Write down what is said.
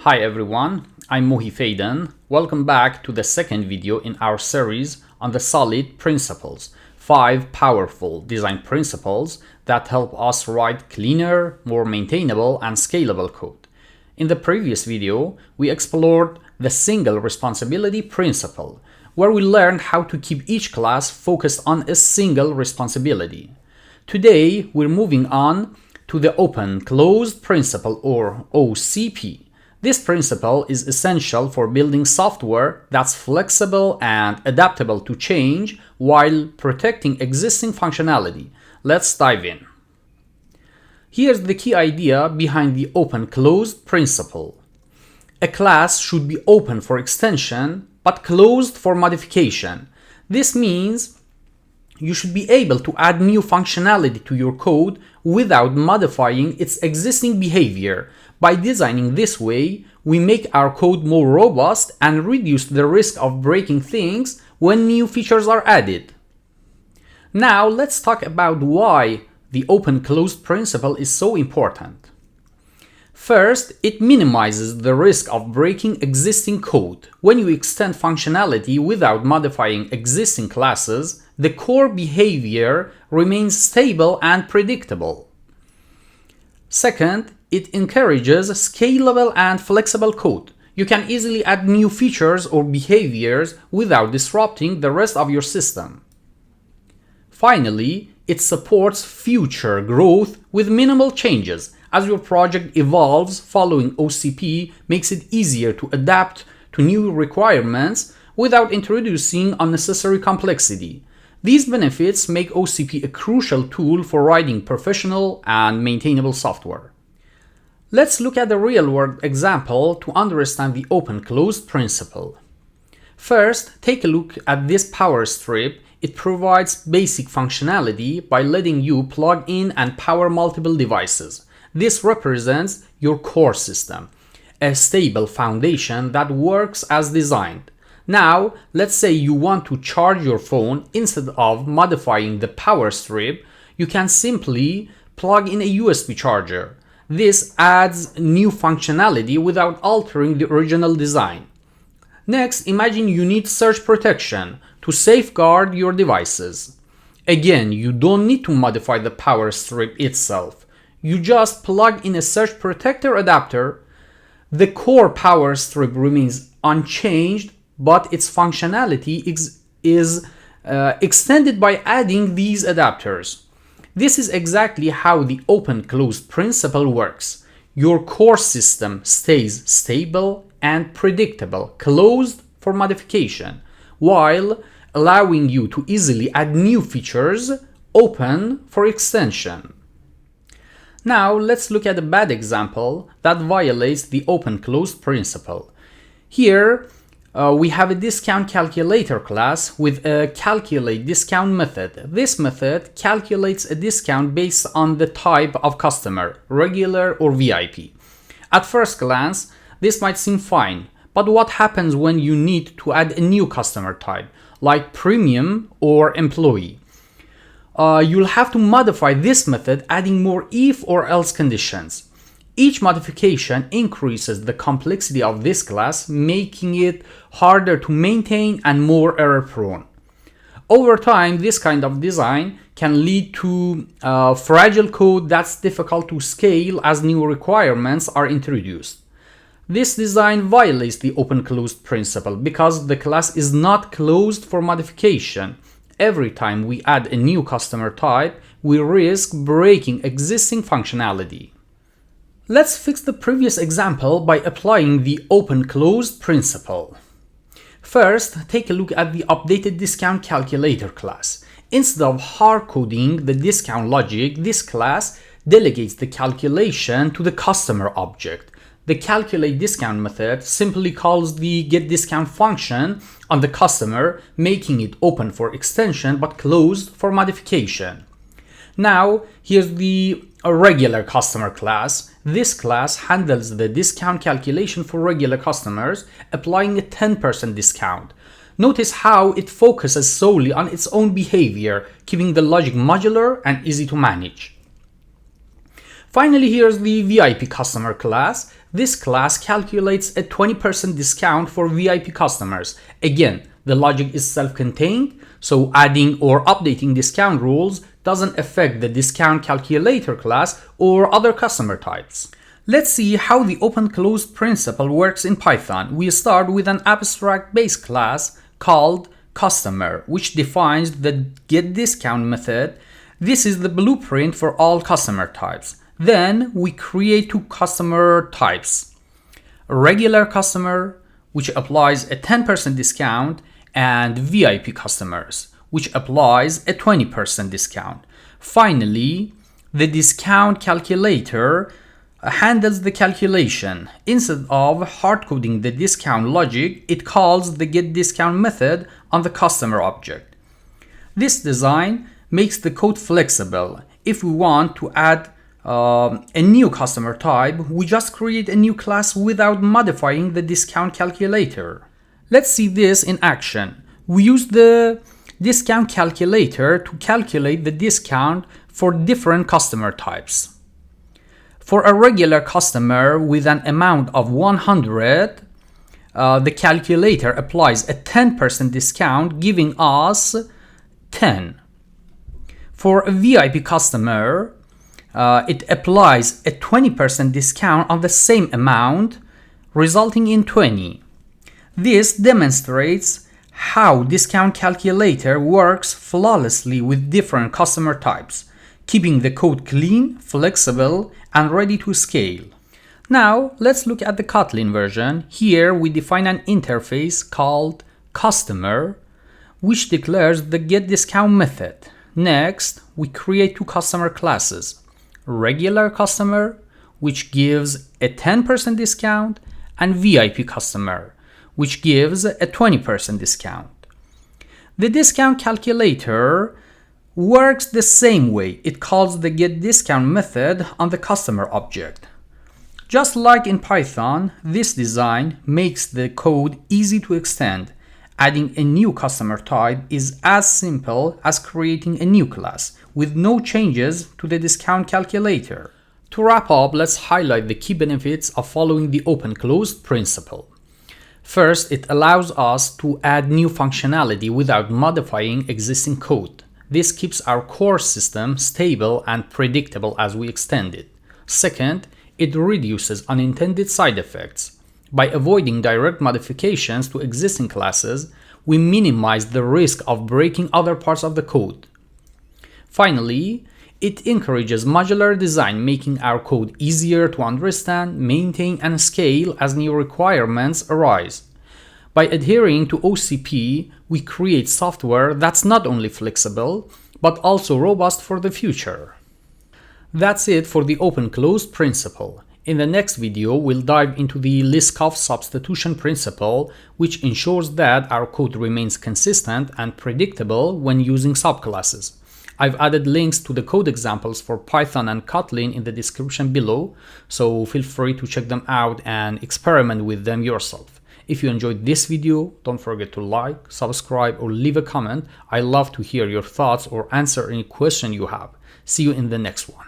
Hi everyone, I'm Mohi Faden. Welcome back to the second video in our series on the solid principles, 5 powerful design principles that help us write cleaner, more maintainable and scalable code. In the previous video, we explored the single responsibility principle, where we learned how to keep each class focused on a single responsibility. Today, we're moving on to the open-closed principle, or OCP. This principle is essential for building software that's flexible and adaptable to change while protecting existing functionality. Let's dive in. Here's the key idea behind the open-closed principle. A class should be open for extension but closed for modification. This means you should be able to add new functionality to your code without modifying its existing behavior. By designing this way, we make our code more robust and reduce the risk of breaking things when new features are added. Now let's talk about why the open-closed principle is so important. First, it minimizes the risk of breaking existing code. When you extend functionality without modifying existing classes, the core behavior remains stable and predictable. Second, it encourages scalable and flexible code. You can easily add new features or behaviors without disrupting the rest of your system. Finally, it supports future growth with minimal changes. As your project evolves, following OCP makes it easier to adapt to new requirements without introducing unnecessary complexity. These benefits make OCP a crucial tool for writing professional and maintainable software. Let's look at a real-world example to understand the open-closed principle. First, take a look at this power strip. It provides basic functionality by letting you plug in and power multiple devices. This represents your core system, a stable foundation that works as designed. Now, let's say you want to charge your phone. Instead of modifying the power strip, you can simply plug in a USB charger. This adds new functionality without altering the original design. Next, imagine you need surge protection to safeguard your devices. Again, you don't need to modify the power strip itself. You just plug in a surge protector adapter. The core power strip remains unchanged, but its functionality is extended by adding these adapters. This is exactly how the open-closed principle works. Your core system stays stable and predictable, closed for modification, while allowing you to easily add new features, open for extension. Now let's look at a bad example that violates the open-closed principle. Here, we have a discount calculator class with a calculate discount method. This method calculates a discount based on the type of customer, regular or VIP. At first glance, this might seem fine, but what happens when you need to add a new customer type, like premium or employee? You'll have to modify this method, adding more if or else conditions. Each modification increases the complexity of this class, making it harder to maintain and more error-prone. Over time, this kind of design can lead to fragile code that's difficult to scale as new requirements are introduced. This design violates the open-closed principle because the class is not closed for modification. Every time we add a new customer type, we risk breaking existing functionality. Let's fix the previous example by applying the open-closed principle. First, take a look at the updated discount calculator class. Instead of hard-coding the discount logic, this class delegates the calculation to the customer object. The calculate discount method simply calls the getDiscount function on the customer, making it open for extension but closed for modification. Now, here's the regular customer class. This class handles the discount calculation for regular customers, applying a 10% discount. Notice how it focuses solely on its own behavior, keeping the logic modular and easy to manage. Finally, here's the VIP customer class. This class calculates a 20% discount for VIP customers. Again, the logic is self-contained, so adding or updating discount rules doesn't affect the discount calculator class or other customer types. Let's see how the open-closed principle works in Python. We start with an abstract base class called customer, which defines the getDiscount method. This is the blueprint for all customer types. Then we create two customer types: a regular customer, which applies a 10% discount, and VIP customers, which applies a 20% discount. Finally, the discount calculator handles the calculation. Instead of hard-coding the discount logic, it calls the getDiscount method on the customer object. This design makes the code flexible. If we want to add a new customer type, we just create a new class without modifying the discount calculator. Let's see this in action. We use the discount calculator to calculate the discount for different customer types. For a regular customer with an amount of 100, the calculator applies a 10% discount, giving us 10. For a VIP customer, it applies a 20% discount on the same amount, resulting in 20. This demonstrates how discount calculator works flawlessly with different customer types, keeping the code clean, flexible, and ready to scale. Now, let's look at the Kotlin version. Here we define an interface called customer, which declares the getDiscount method. Next, we create two customer classes: regular customer, which gives a 10% discount, and VIP customer, which gives a 20% discount. The discount calculator works the same way. It calls the getDiscount method on the customer object. Just like in Python, this design makes the code easy to extend. Adding a new customer type is as simple as creating a new class, with no changes to the discount calculator. To wrap up, let's highlight the key benefits of following the open-closed principle. First, it allows us to add new functionality without modifying existing code. This keeps our core system stable and predictable as we extend it. Second, it reduces unintended side effects. By avoiding direct modifications to existing classes, we minimize the risk of breaking other parts of the code. Finally, it encourages modular design, making our code easier to understand, maintain, and scale as new requirements arise. By adhering to OCP, we create software that's not only flexible, but also robust for the future. That's it for the open-closed principle. In the next video, we'll dive into the Liskov substitution principle, which ensures that our code remains consistent and predictable when using subclasses. I've added links to the code examples for Python and Kotlin in the description below, so feel free to check them out and experiment with them yourself. If you enjoyed this video, don't forget to like, subscribe, or leave a comment. I love to hear your thoughts or answer any question you have. See you in the next one.